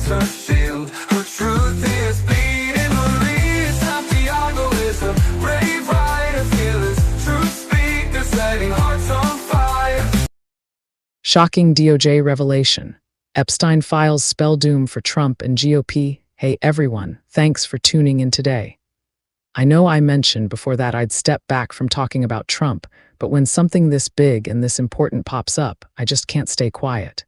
becomes her shield. Her truth is bleeding. Marie Santiago is a brave rider, fearless truth speaker, setting hearts on fire. Shocking DOJ revelation. Epstein files spell doom for Trump and GOP. Hey everyone, thanks for tuning in today. I know I mentioned before that I'd step back from talking about Trump, but when something this big and this important pops up, I just can't stay quiet.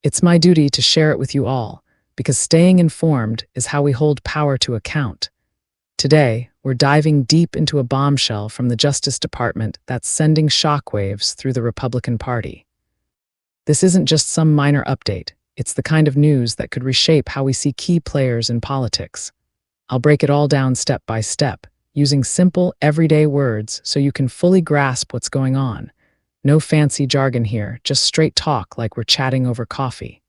It's my duty to share it with you all, because staying informed is how we hold power to account. Today, we're diving deep into a bombshell from the Justice Department that's sending shockwaves through the Republican Party. This isn't just some minor update, it's the kind of news that could reshape how we see key players in politics. I'll break it all down step by step, using simple, everyday words so you can fully grasp what's going on. No fancy jargon here, just straight talk like we're chatting over coffee.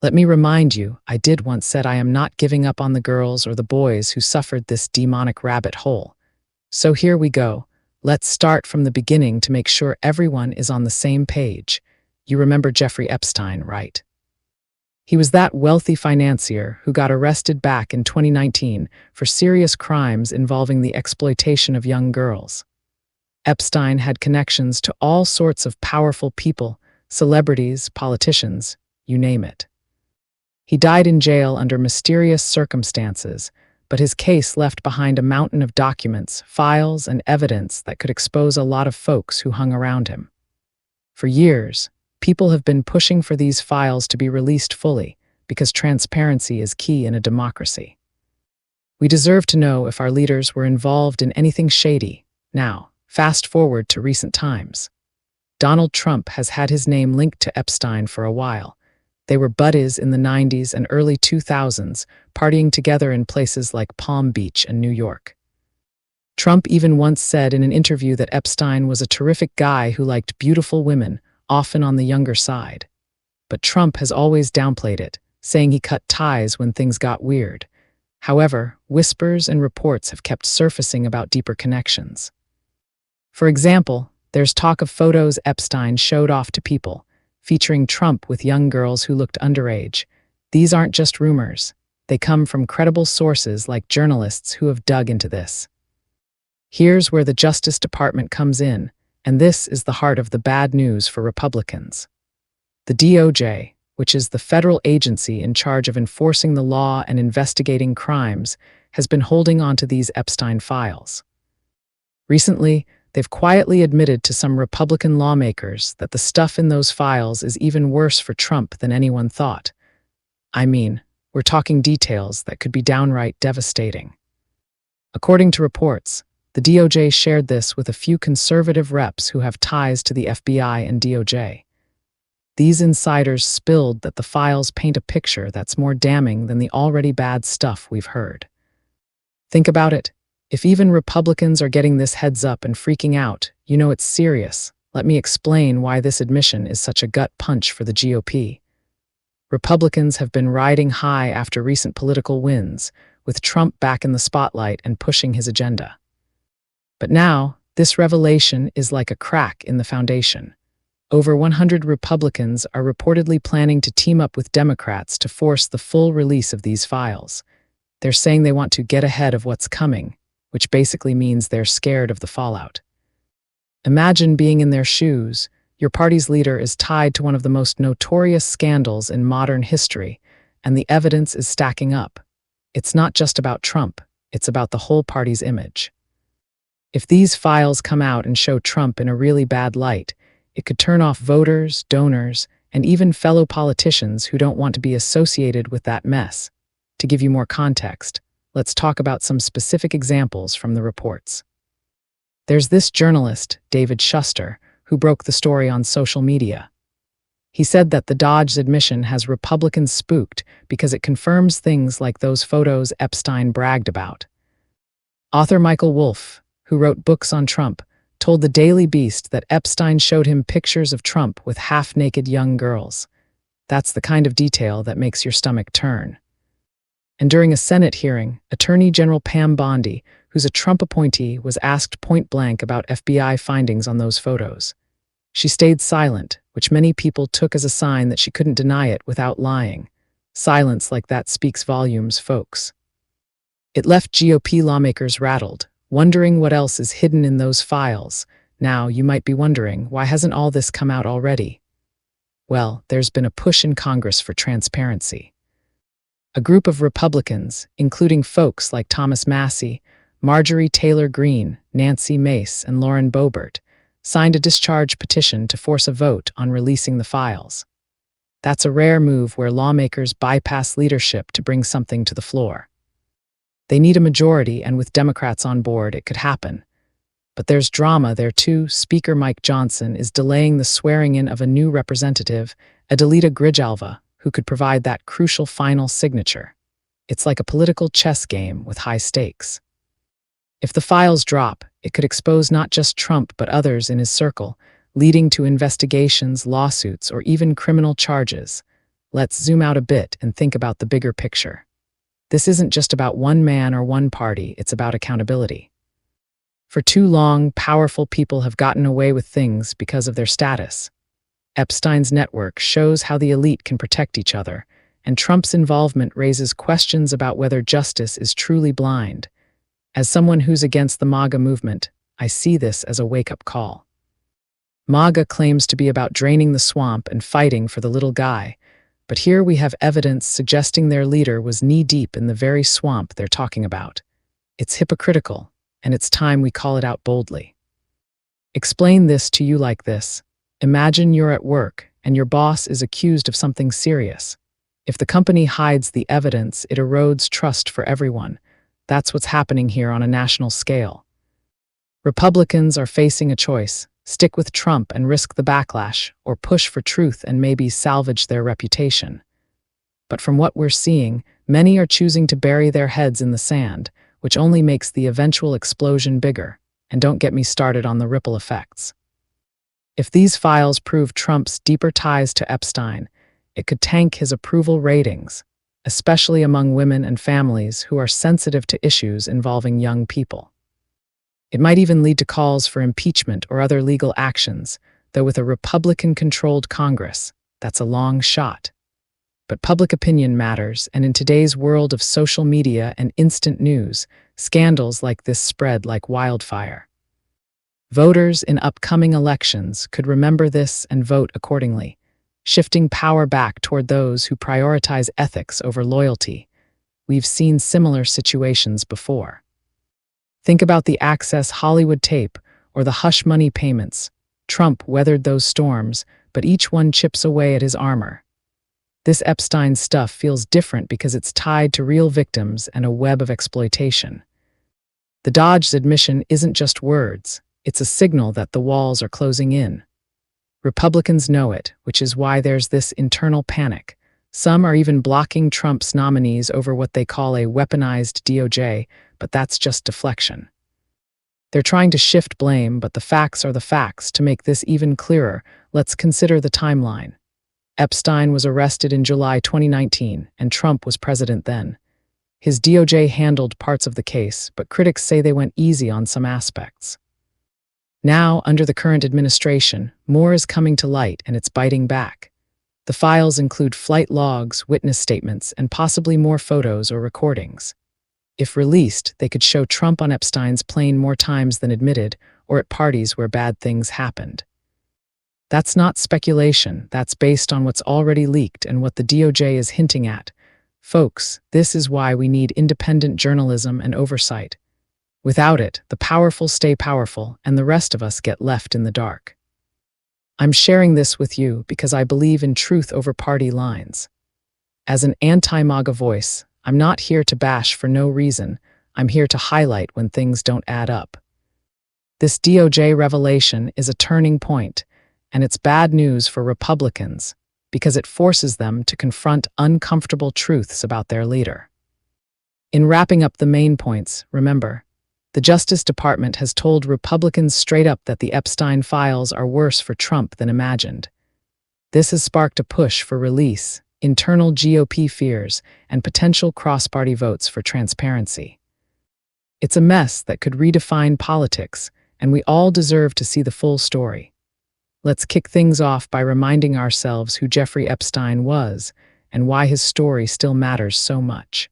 Let me remind you, I did once said I am not giving up on the girls or the boys who suffered this demonic rabbit hole. So here we go. Let's start from the beginning to make sure everyone is on the same page. You remember Jeffrey Epstein, right? He was that wealthy financier who got arrested back in 2019 for serious crimes involving the exploitation of young girls. Epstein had connections to all sorts of powerful people, celebrities, politicians, you name it. He died in jail under mysterious circumstances, but his case left behind a mountain of documents, files, and evidence that could expose a lot of folks who hung around him. For years, people have been pushing for these files to be released fully because transparency is key in a democracy. We deserve to know if our leaders were involved in anything shady. Now, fast forward to recent times. Donald Trump has had his name linked to Epstein for a while. They were buddies in the 90s and early 2000s, partying together in places like Palm Beach and New York. Trump even once said in an interview that Epstein was a terrific guy who liked beautiful women, often on the younger side. But Trump has always downplayed it, saying he cut ties when things got weird. However, whispers and reports have kept surfacing about deeper connections. For example, there's talk of photos Epstein showed off to people, featuring Trump with young girls who looked underage. These aren't just rumors. They come from credible sources like journalists who have dug into this. Here's where the Justice Department comes in, and this is the heart of the bad news for Republicans. The DOJ, which is the federal agency in charge of enforcing the law and investigating crimes, has been holding on to these Epstein files. Recently, they've quietly admitted to some Republican lawmakers that the stuff in those files is even worse for Trump than anyone thought. I mean, we're talking details that could be downright devastating. According to reports, the DOJ shared this with a few conservative reps who have ties to the FBI and DOJ. These insiders spilled that the files paint a picture that's more damning than the already bad stuff we've heard. Think about it. If even Republicans are getting this heads up and freaking out, you know it's serious. Let me explain why this admission is such a gut punch for the GOP. Republicans have been riding high after recent political wins, with Trump back in the spotlight and pushing his agenda. But now, this revelation is like a crack in the foundation. Over 100 Republicans are reportedly planning to team up with Democrats to force the full release of these files. They're saying they want to get ahead of what's coming, which basically means they're scared of the fallout. Imagine being in their shoes. Your party's leader is tied to one of the most notorious scandals in modern history, and the evidence is stacking up. It's not just about Trump, it's about the whole party's image. If these files come out and show Trump in a really bad light, it could turn off voters, donors, and even fellow politicians who don't want to be associated with that mess. To give you more context, let's talk about some specific examples from the reports. There's this journalist, David Shuster, who broke the story on social media. He said that the DOJ's admission has Republicans spooked because it confirms things like those photos Epstein bragged about. Author Michael Wolff, who wrote books on Trump, told the Daily Beast that Epstein showed him pictures of Trump with half-naked young girls. That's the kind of detail that makes your stomach turn. And during a Senate hearing, Attorney General Pam Bondi, who's a Trump appointee, was asked point-blank about FBI findings on those photos. She stayed silent, which many people took as a sign that she couldn't deny it without lying. Silence like that speaks volumes, folks. It left GOP lawmakers rattled, wondering what else is hidden in those files. Now, you might be wondering, why hasn't all this come out already? Well, there's been a push in Congress for transparency. A group of Republicans, including folks like Thomas Massie, Marjorie Taylor Greene, Nancy Mace, and Lauren Boebert, signed a discharge petition to force a vote on releasing the files. That's a rare move where lawmakers bypass leadership to bring something to the floor. They need a majority, and with Democrats on board, it could happen. But there's drama there too. Speaker Mike Johnson is delaying the swearing-in of a new representative, Adelita Grijalva, who could provide that crucial final signature. It's like a political chess game with high stakes. If the files drop, it could expose not just Trump but others in his circle, leading to investigations, lawsuits, or even criminal charges. Let's zoom out a bit and think about the bigger picture. This isn't just about one man or one party, it's about accountability. For too long, powerful people have gotten away with things because of their status. Epstein's network shows how the elite can protect each other, and Trump's involvement raises questions about whether justice is truly blind. As someone who's against the MAGA movement, I see this as a wake-up call. MAGA claims to be about draining the swamp and fighting for the little guy, but here we have evidence suggesting their leader was knee-deep in the very swamp they're talking about. It's hypocritical, and it's time we call it out boldly. Explain this to you like this. Imagine you're at work, and your boss is accused of something serious. If the company hides the evidence, it erodes trust for everyone. That's what's happening here on a national scale. Republicans are facing a choice: stick with Trump and risk the backlash, or push for truth and maybe salvage their reputation. But from what we're seeing, many are choosing to bury their heads in the sand, which only makes the eventual explosion bigger. And don't get me started on the ripple effects. If these files prove Trump's deeper ties to Epstein, it could tank his approval ratings, especially among women and families who are sensitive to issues involving young people. It might even lead to calls for impeachment or other legal actions, though with a Republican-controlled Congress, that's a long shot. But public opinion matters, and in today's world of social media and instant news, scandals like this spread like wildfire. Voters in upcoming elections could remember this and vote accordingly, shifting power back toward those who prioritize ethics over loyalty. We've seen similar situations before. Think about the Access Hollywood tape or the hush money payments. Trump weathered those storms, but each one chips away at his armor. This Epstein stuff feels different because it's tied to real victims and a web of exploitation. The DOJ's admission isn't just words, it's a signal that the walls are closing in. Republicans know it, which is why there's this internal panic. Some are even blocking Trump's nominees over what they call a weaponized DOJ, but that's just deflection. They're trying to shift blame, but the facts are the facts. To make this even clearer, let's consider the timeline. Epstein was arrested in July 2019, and Trump was president then. His DOJ handled parts of the case, but critics say they went easy on some aspects. Now, under the current administration, more is coming to light and it's biting back. The files include flight logs, witness statements, and possibly more photos or recordings. If released, they could show Trump on Epstein's plane more times than admitted, or at parties where bad things happened. That's not speculation, that's based on what's already leaked and what the DOJ is hinting at. Folks, this is why we need independent journalism and oversight. Without it, the powerful stay powerful, and the rest of us get left in the dark. I'm sharing this with you because I believe in truth over party lines. As an anti-MAGA voice, I'm not here to bash for no reason. I'm here to highlight when things don't add up. This DOJ revelation is a turning point, and it's bad news for Republicans because it forces them to confront uncomfortable truths about their leader. In wrapping up the main points, remember, the Justice Department has told Republicans straight up that the Epstein files are worse for Trump than imagined. This has sparked a push for release, internal GOP fears, and potential cross-party votes for transparency. It's a mess that could redefine politics, and we all deserve to see the full story. Let's kick things off by reminding ourselves who Jeffrey Epstein was and why his story still matters so much.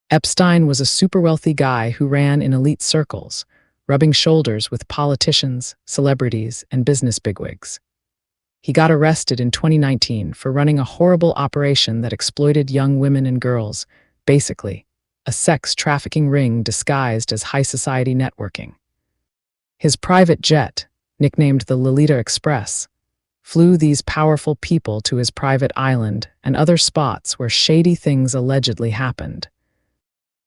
Epstein was a super wealthy guy who ran in elite circles, rubbing shoulders with politicians, celebrities, and business bigwigs. He got arrested in 2019 for running a horrible operation that exploited young women and girls, basically, a sex trafficking ring disguised as high society networking. His private jet, nicknamed the Lolita Express, flew these powerful people to his private island and other spots where shady things allegedly happened.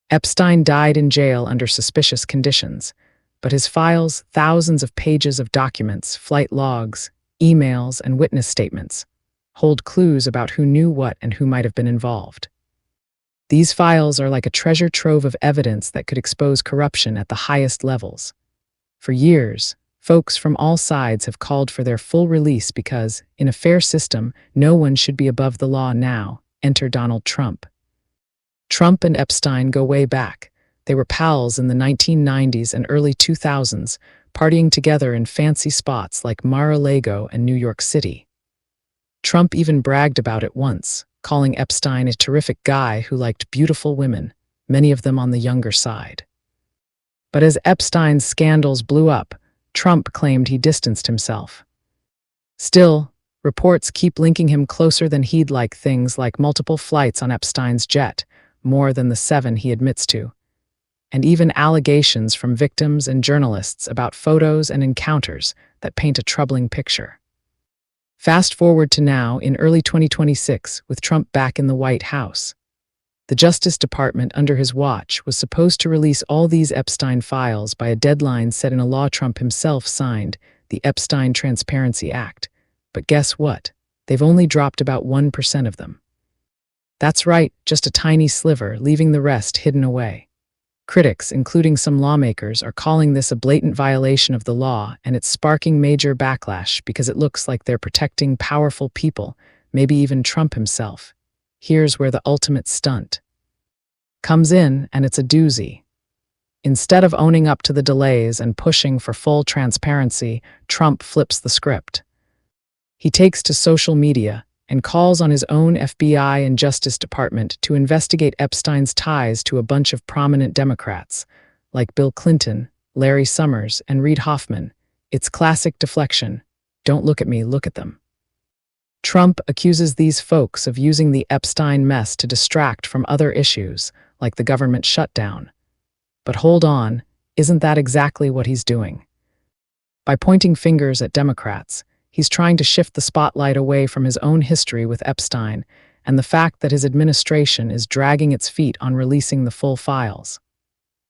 Epstein died in jail under suspicious conditions, but his files, thousands of pages of documents, flight logs, emails, and witness statements, hold clues about who knew what and who might have been involved. These files are like a treasure trove of evidence that could expose corruption at the highest levels. For years, folks from all sides have called for their full release because, in a fair system, no one should be above the law now. Enter Donald Trump. Trump and Epstein go way back. They were pals in the 1990s and early 2000s, partying together in fancy spots like Mar-a-Lago and New York City. Trump even bragged about it once, calling Epstein a terrific guy who liked beautiful women, many of them on the younger side. But as Epstein's scandals blew up, Trump claimed he distanced himself. Still, reports keep linking him closer than he'd like, things like multiple flights on Epstein's jet, more than the 7 he admits to, and even allegations from victims and journalists about photos and encounters that paint a troubling picture. Fast forward to now, in early 2026, with Trump back in the White House. The Justice Department under his watch was supposed to release all these Epstein files by a deadline set in a law Trump himself signed, the Epstein Transparency Act. But guess what? They've only dropped about 1% of them. That's right, just a tiny sliver, leaving the rest hidden away. Critics, including some lawmakers, are calling this a blatant violation of the law, and it's sparking major backlash because it looks like they're protecting powerful people, maybe even Trump himself. Here's where the ultimate stunt comes in, and it's a doozy. Instead of owning up to the delays and pushing for full transparency, Trump flips the script. He takes to social media and calls on his own FBI and Justice Department to investigate Epstein's ties to a bunch of prominent Democrats, like Bill Clinton, Larry Summers, and Reid Hoffman. It's classic deflection. Don't look at me, look at them. Trump accuses these folks of using the Epstein mess to distract from other issues, like the government shutdown. But hold on, isn't that exactly what he's doing? By pointing fingers at Democrats, he's trying to shift the spotlight away from his own history with Epstein and the fact that his administration is dragging its feet on releasing the full files.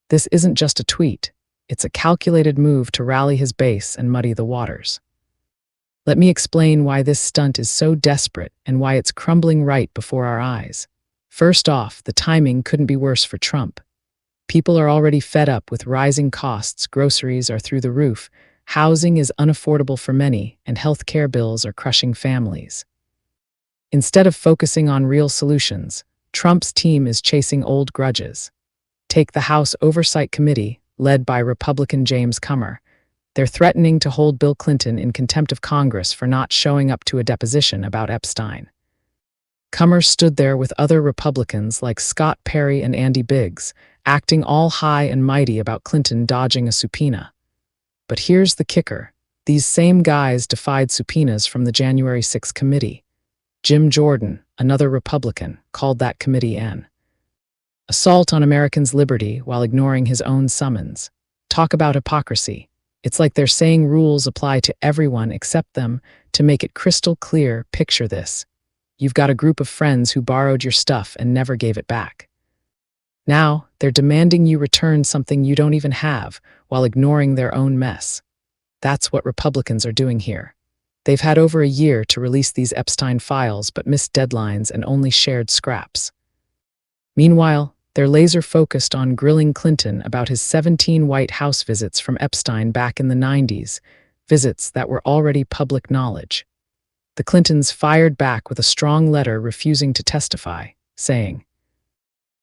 This isn't just a tweet, it's a calculated move to rally his base and muddy the waters. Let me explain why this stunt is so desperate and why it's crumbling right before our eyes. First off, the timing couldn't be worse for Trump. People are already fed up with rising costs, groceries are through the roof, housing is unaffordable for many, and health care bills are crushing families. Instead of focusing on real solutions, Trump's team is chasing old grudges. Take the House Oversight Committee, led by Republican James Comer. They're threatening to hold Bill Clinton in contempt of Congress for not showing up to a deposition about Epstein. Comer stood there with other Republicans like Scott Perry and Andy Biggs, acting all high and mighty about Clinton dodging a subpoena. But here's the kicker. These same guys defied subpoenas from the January 6th committee. Jim Jordan, another Republican, called that committee an assault on Americans' liberty while ignoring his own summons. Talk about hypocrisy. It's like they're saying rules apply to everyone except them. To make it crystal clear, picture this. You've got a group of friends who borrowed your stuff and never gave it back. Now, they're demanding you return something you don't even have, while ignoring their own mess. That's what Republicans are doing here. They've had over a year to release these Epstein files but missed deadlines and only shared scraps. Meanwhile, they're laser-focused on grilling Clinton about his 17 White House visits from Epstein back in the 90s, visits that were already public knowledge. The Clintons fired back with a strong letter refusing to testify, saying,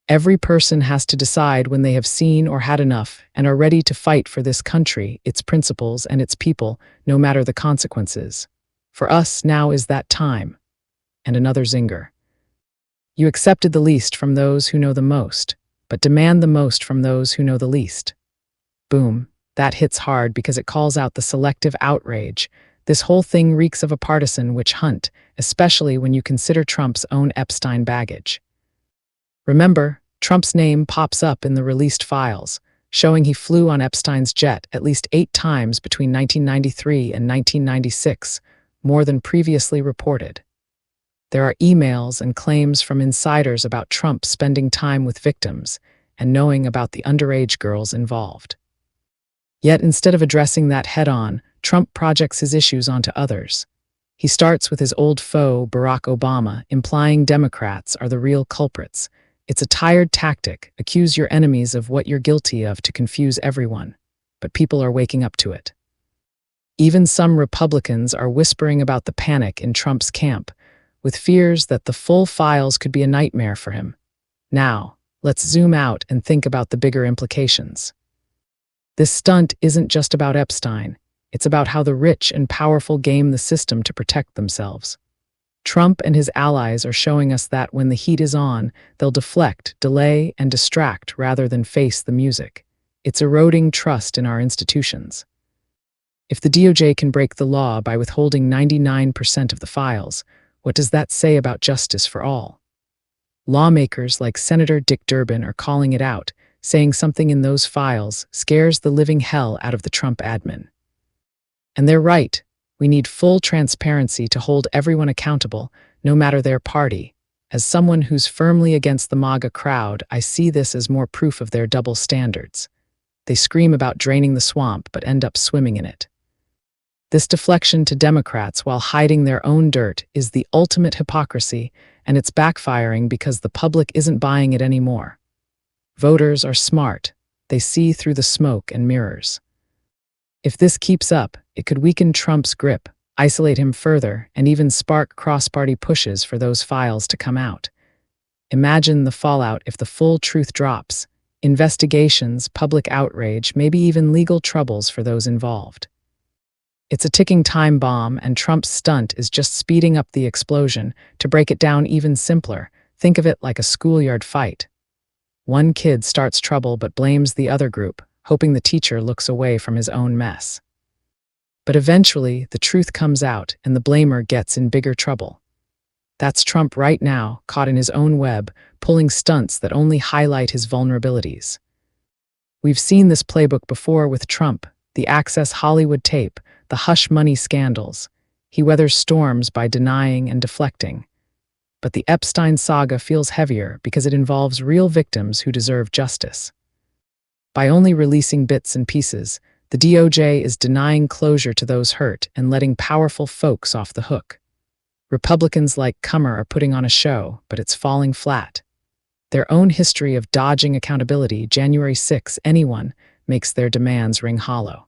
"Every person has to decide when they have seen or had enough and are ready to fight for this country, its principles, and its people, no matter the consequences. For us, now is that time." And another zinger. You accepted the least from those who know the most, but demand the most from those who know the least. Boom, that hits hard because it calls out the selective outrage. This whole thing reeks of a partisan witch hunt, especially when you consider Trump's own Epstein baggage. Remember, Trump's name pops up in the released files, showing he flew on Epstein's jet at least 8 times between 1993 and 1996, more than previously reported. There are emails and claims from insiders about Trump spending time with victims and knowing about the underage girls involved. Yet instead of addressing that head-on, Trump projects his issues onto others. He starts with his old foe, Barack Obama, implying Democrats are the real culprits. It's a tired tactic, accuse your enemies of what you're guilty of to confuse everyone, but people are waking up to it. Even some Republicans are whispering about the panic in Trump's camp, with fears that the full files could be a nightmare for him. Now, let's zoom out and think about the bigger implications. This stunt isn't just about Epstein. It's about how the rich and powerful game the system to protect themselves. Trump and his allies are showing us that when the heat is on, they'll deflect, delay, and distract rather than face the music. It's eroding trust in our institutions. If the DOJ can break the law by withholding 99% of the files, what does that say about justice for all? Lawmakers like Senator Dick Durbin are calling it out, saying something in those files scares the living hell out of the Trump admin. And they're right. We need full transparency to hold everyone accountable, no matter their party. As someone who's firmly against the MAGA crowd, I see this as more proof of their double standards. They scream about draining the swamp, but end up swimming in it. This deflection to Democrats while hiding their own dirt is the ultimate hypocrisy, and it's backfiring because the public isn't buying it anymore. Voters are smart. They see through the smoke and mirrors. If this keeps up, it could weaken Trump's grip, isolate him further, and even spark cross-party pushes for those files to come out. Imagine the fallout if the full truth drops: investigations, public outrage, maybe even legal troubles for those involved. It's a ticking time bomb, and Trump's stunt is just speeding up the explosion. To break it down even simpler, think of it like a schoolyard fight. One kid starts trouble but blames the other group, hoping the teacher looks away from his own mess. But eventually, the truth comes out and the blamer gets in bigger trouble. That's Trump right now, caught in his own web, pulling stunts that only highlight his vulnerabilities. We've seen this playbook before with Trump, the Access Hollywood tape, the hush money scandals. He weathers storms by denying and deflecting. But the Epstein saga feels heavier because it involves real victims who deserve justice. By only releasing bits and pieces, the DOJ is denying closure to those hurt and letting powerful folks off the hook. Republicans like Comer are putting on a show, but it's falling flat. Their own history of dodging accountability, January 6, anyone, makes their demands ring hollow.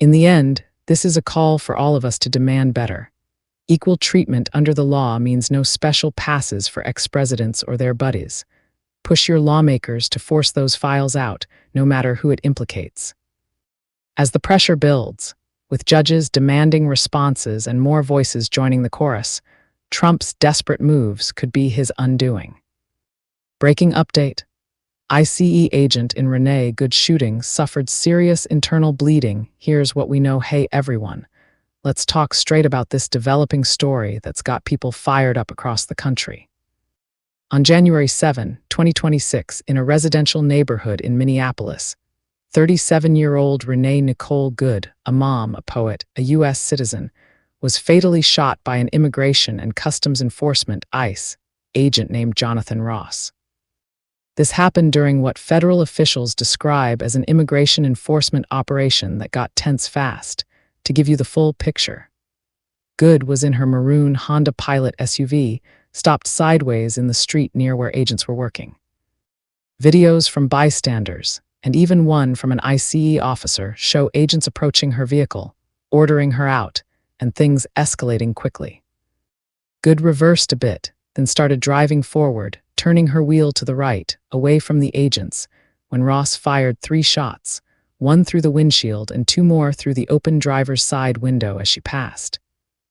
In the end, this is a call for all of us to demand better. Equal treatment under the law means no special passes for ex-presidents or their buddies. Push your lawmakers to force those files out, no matter who it implicates. As the pressure builds, with judges demanding responses and more voices joining the chorus, Trump's desperate moves could be his undoing. Breaking update: ICE agent in Renee Good shooting suffered serious internal bleeding. Here's what we know. Hey everyone, let's talk straight about this developing story that's got people fired up across the country. On January 7, 2026, in a residential neighborhood in Minneapolis, 37-year-old Renee Nicole Good, a mom, a poet, a U.S. citizen, was fatally shot by an Immigration and Customs Enforcement (ICE) agent named Jonathan Ross. This happened during what federal officials describe as an immigration enforcement operation that got tense fast. To give you the full picture, Good was in her maroon Honda Pilot SUV, stopped sideways in the street near where agents were working. Videos from bystanders, and even one from an ICE officer, show agents approaching her vehicle, ordering her out, and things escalating quickly. Good reversed a bit, then started driving forward, turning her wheel to the right, away from the agents, when Ross fired 3 shots, 1 through the windshield and 2 more through the open driver's side window as she passed.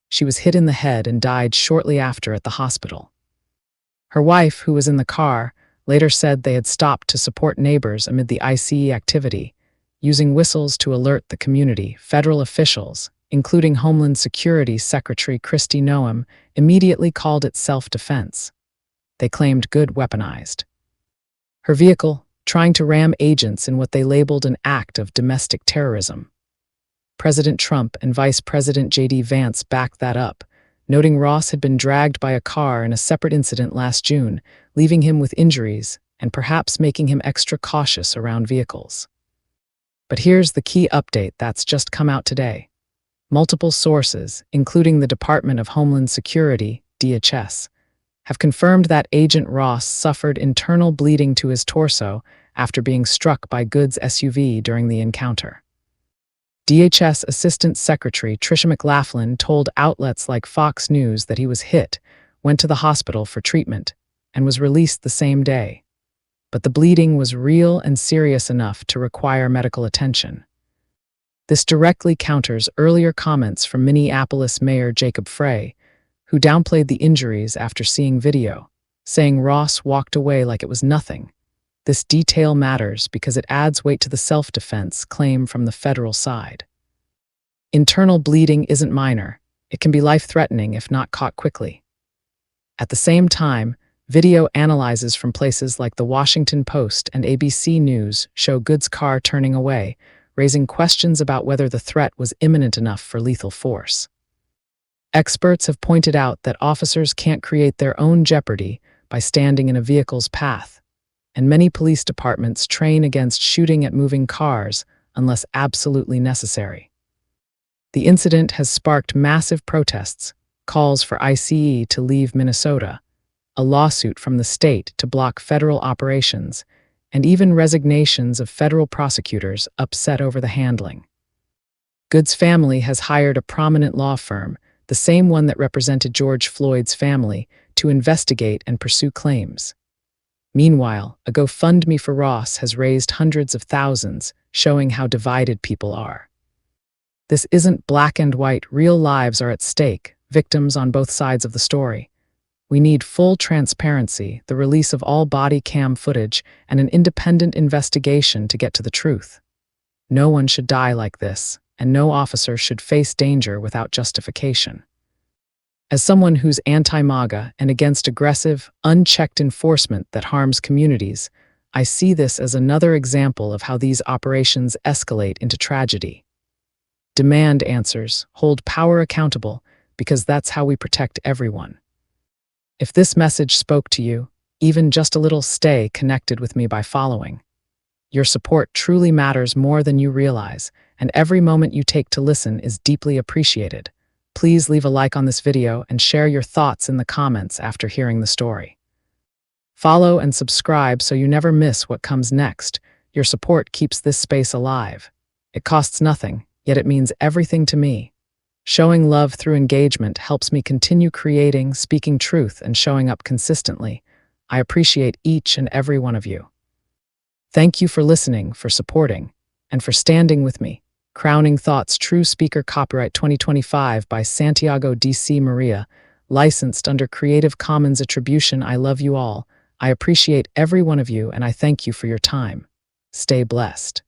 She was hit in the head and died shortly after at the hospital. Her wife, who was in the car, later said they had stopped to support neighbors amid the ICE activity, using whistles to alert the community. Federal officials, including Homeland Security Secretary Kristi Noem, immediately called it self-defense. They claimed Good weaponized her vehicle, trying to ram agents in what they labeled an act of domestic terrorism. President Trump and Vice President J.D. Vance backed that up, noting Ross had been dragged by a car in a separate incident last June, leaving him with injuries and perhaps making him extra cautious around vehicles. But here's the key update that's just come out today. Multiple sources, including the Department of Homeland Security, DHS, have confirmed that Agent Ross suffered internal bleeding to his torso after being struck by Good's SUV during the encounter. DHS Assistant Secretary Tricia McLaughlin told outlets like Fox News that he was hit, went to the hospital for treatment, and was released the same day. But the bleeding was real and serious enough to require medical attention. This directly counters earlier comments from Minneapolis Mayor Jacob Frey, who downplayed the injuries after seeing video, saying Ross walked away like it was nothing. This detail matters because it adds weight to the self-defense claim from the federal side. Internal bleeding isn't minor. It can be life-threatening if not caught quickly. At the same time, video analyses from places like The Washington Post and ABC News show Good's car turning away, raising questions about whether the threat was imminent enough for lethal force. Experts have pointed out that officers can't create their own jeopardy by standing in a vehicle's path, and many police departments train against shooting at moving cars unless absolutely necessary. The incident has sparked massive protests, calls for ICE to leave Minnesota, a lawsuit from the state to block federal operations, and even resignations of federal prosecutors upset over the handling. Good's family has hired a prominent law firm, the same one that represented George Floyd's family, to investigate and pursue claims. Meanwhile, a GoFundMe for Ross has raised hundreds of thousands, showing how divided people are. This isn't black and white. Real lives are at stake, victims on both sides of the story. We need full transparency, the release of all body cam footage, and an independent investigation to get to the truth. No one should die like this, and no officer should face danger without justification. As someone who's anti-MAGA and against aggressive, unchecked enforcement that harms communities, I see this as another example of how these operations escalate into tragedy. Demand answers, hold power accountable, because that's how we protect everyone. If this message spoke to you, even just a little, stay connected with me by following. Your support truly matters more than you realize, and every moment you take to listen is deeply appreciated. Please leave a like on this video and share your thoughts in the comments after hearing the story. Follow and subscribe so you never miss what comes next. Your support keeps this space alive. It costs nothing, yet it means everything to me. Showing love through engagement helps me continue creating, speaking truth, and showing up consistently. I appreciate each and every one of you. Thank you for listening, for supporting, and for standing with me. Crowning Thoughts, True Speaker, copyright 2025 by Santiago D.C. Maria, licensed under Creative Commons Attribution. I love you all. I appreciate every one of you, and I thank you for your time. Stay blessed.